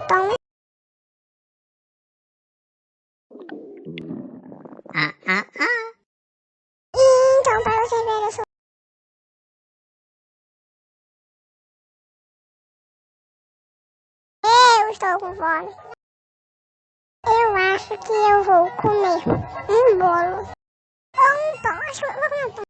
pão. Então, para você ver, eu estou com fome. Eu acho que eu vou comer um bolo ou um pão. Acho que eu vou comer um pão.